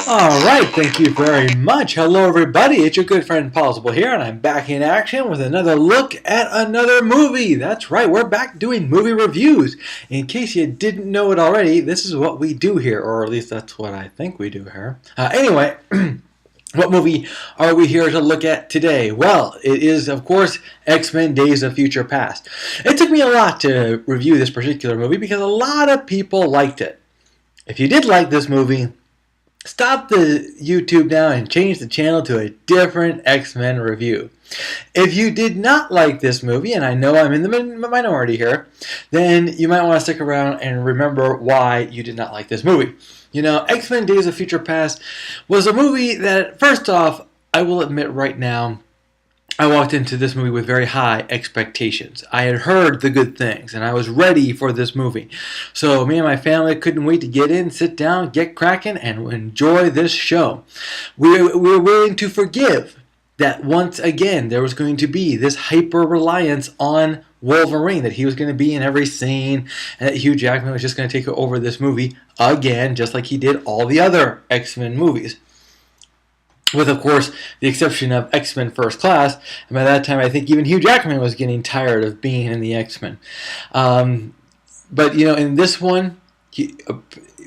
Alright, thank you very much. Hello everybody, it's your good friend Pozzible here, and I'm back in action with another look at another movie. That's right, we're back doing movie reviews. In case you didn't know it already, this is what we do here, or at least that's what I think we do here. Anyway, what movie are we here to look at today? Well, it is, of course, X-Men Days of Future Past. It took me a lot to review this particular movie because a lot of people liked it. If you did like this movie, stop the YouTube now and change the channel to a different X-Men review. If you did not like this movie, and I know I'm in the minority here, then you might want to stick around and remember why you did not like this movie. You know, X-Men Days of Future Past was a movie that, first off, I will admit right now, I walked into this movie with very high expectations. I had heard the good things, and I was ready for this movie. So me and my family couldn't wait to get in, sit down, get cracking, and enjoy this show. We were willing to forgive that once again there was going to be this hyper-reliance on Wolverine, that he was going to be in every scene, and that Hugh Jackman was just going to take over this movie again, just like he did all the other X-Men movies. With, of course, the exception of X-Men First Class, and by that time I think even Hugh Jackman was getting tired of being in the X-Men. But, you know, in this one,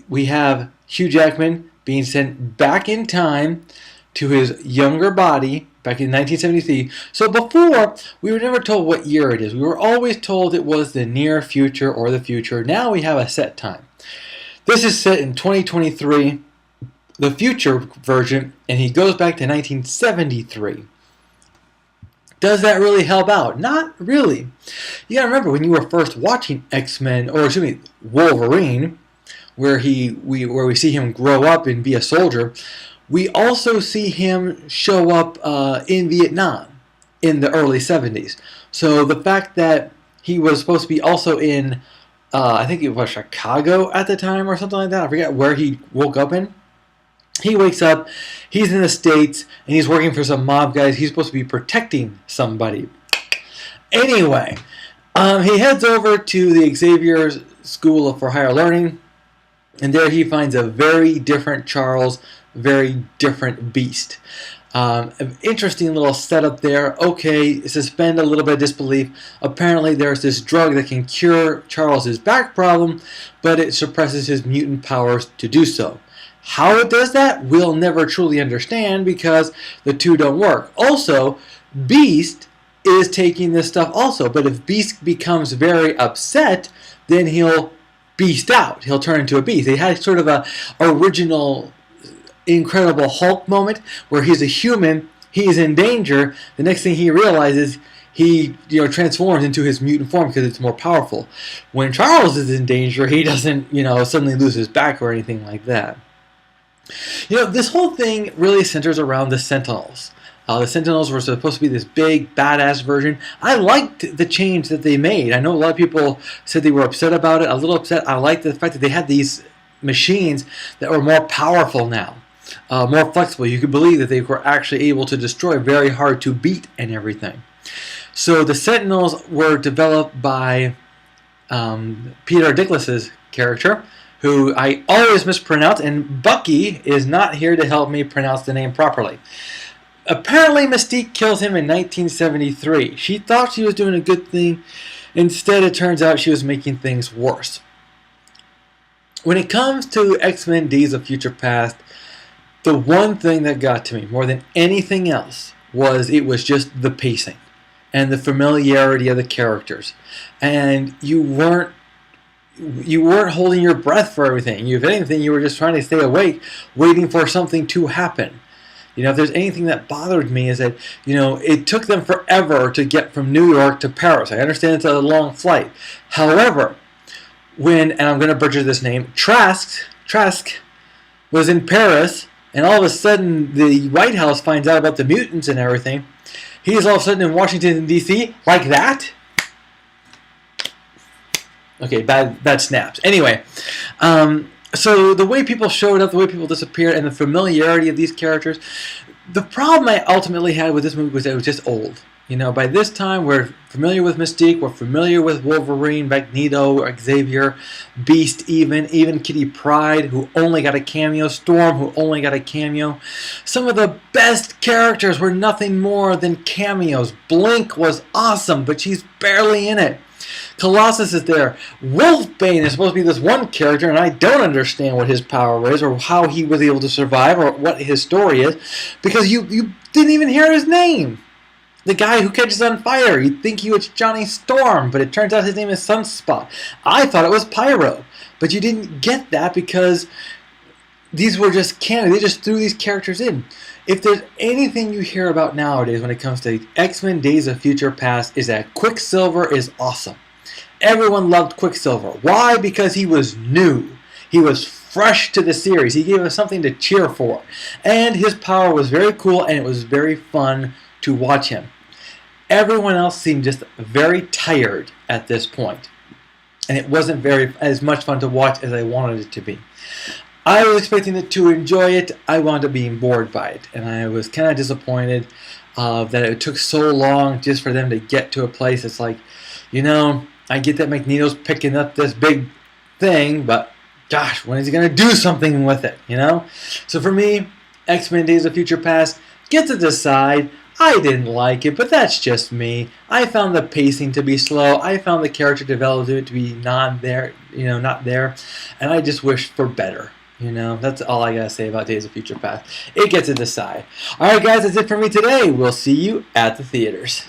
we have Hugh Jackman being sent back in time to his younger body back in 1973. So before, we were never told what year it is. We were always told it was the near future or the future. Now we have a set time. This is set in 2023. The future version, and he goes back to 1973. Does that really help out? Not really. You gotta remember, when you were first watching X-Men, or excuse me, Wolverine, where we see him grow up and be a soldier, we also see him show up in Vietnam in the early 70s. So the fact that he was supposed to be also in, I think it was Chicago at the time or something like that. I forget where he woke up in. He wakes up, he's in the States, and he's working for some mob guys. He's supposed to be protecting somebody. Anyway, he heads over to the Xavier School for Higher Learning, and there he finds a very different Charles, very different Beast. An interesting little setup there. Okay, suspend a little bit of disbelief. Apparently there's this drug that can cure Charles's back problem, but it suppresses his mutant powers to do so. How it does that, we'll never truly understand because the two don't work. Also, Beast is taking this stuff also, but if Beast becomes very upset, then he'll beast out. He'll turn into a beast. They had sort of a original Incredible Hulk moment where he's a human, he's in danger. The next thing he realizes, he transforms into his mutant form because it's more powerful. When Charles is in danger, he doesn't suddenly lose his back or anything like that. This whole thing really centers around the Sentinels. The Sentinels were supposed to be this big, badass version. I liked the change that they made. I know a lot of people said they were upset about it, a little upset. I liked the fact that they had these machines that were more powerful now, more flexible. You could believe that they were actually able to destroy, very hard to beat and everything. So the Sentinels were developed by Peter Dinklage's character, who I always mispronounce, and Bucky is not here to help me pronounce the name properly. Apparently Mystique kills him in 1973. She thought she was doing a good thing. Instead, it turns out she was making things worse. When it comes to X-Men Days of Future Past, the one thing that got to me more than anything else was just the pacing and the familiarity of the characters. And you weren't holding your breath for everything. If anything, you were just trying to stay awake, waiting for something to happen. If there's anything that bothered me is that, it took them forever to get from New York to Paris. I understand it's a long flight. However, and I'm going to butcher this name, Trask was in Paris, and all of a sudden the White House finds out about the mutants and everything. He's all of a sudden in Washington, D.C., like that. Okay, bad snaps. Anyway, so the way people showed up, the way people disappeared, and the familiarity of these characters, the problem I ultimately had with this movie was that it was just old. You know, by this time we're familiar with Mystique, we're familiar with Wolverine, Magneto, Xavier, Beast even Kitty Pryde, who only got a cameo, Storm, who only got a cameo. Some of the best characters were nothing more than cameos. Blink was awesome, but she's barely in it. Colossus is there. Wolfbane is supposed to be this one character, and I don't understand what his power is or how he was able to survive or what his story is, because you didn't even hear his name. The guy who catches on fire, you'd think he was Johnny Storm, but it turns out his name is Sunspot. I thought it was Pyro, but you didn't get that because these were just canon. They just threw these characters in. If there's anything you hear about nowadays when it comes to X-Men Days of Future Past, is that Quicksilver is awesome. Everyone loved Quicksilver. Why? Because he was new. He was fresh to the series. He gave us something to cheer for. And his power was very cool, and it was very fun to watch him. Everyone else seemed just very tired at this point. And it wasn't as much fun to watch as I wanted it to be. I was expecting to enjoy it. I wound up being bored by it. And I was kind of disappointed that it took so long just for them to get to a place. It's like, you know, I get that Magneto's picking up this big thing, but gosh, when is he going to do something with it, you know? So for me, X-Men Days of Future Past, get to decide. I didn't like it, but that's just me. I found the pacing to be slow. I found the character development to be not there, and I just wish for better. You know, that's all I gotta say about Days of Future Past. It gets to decide. All right, guys, that's it for me today. We'll see you at the theaters.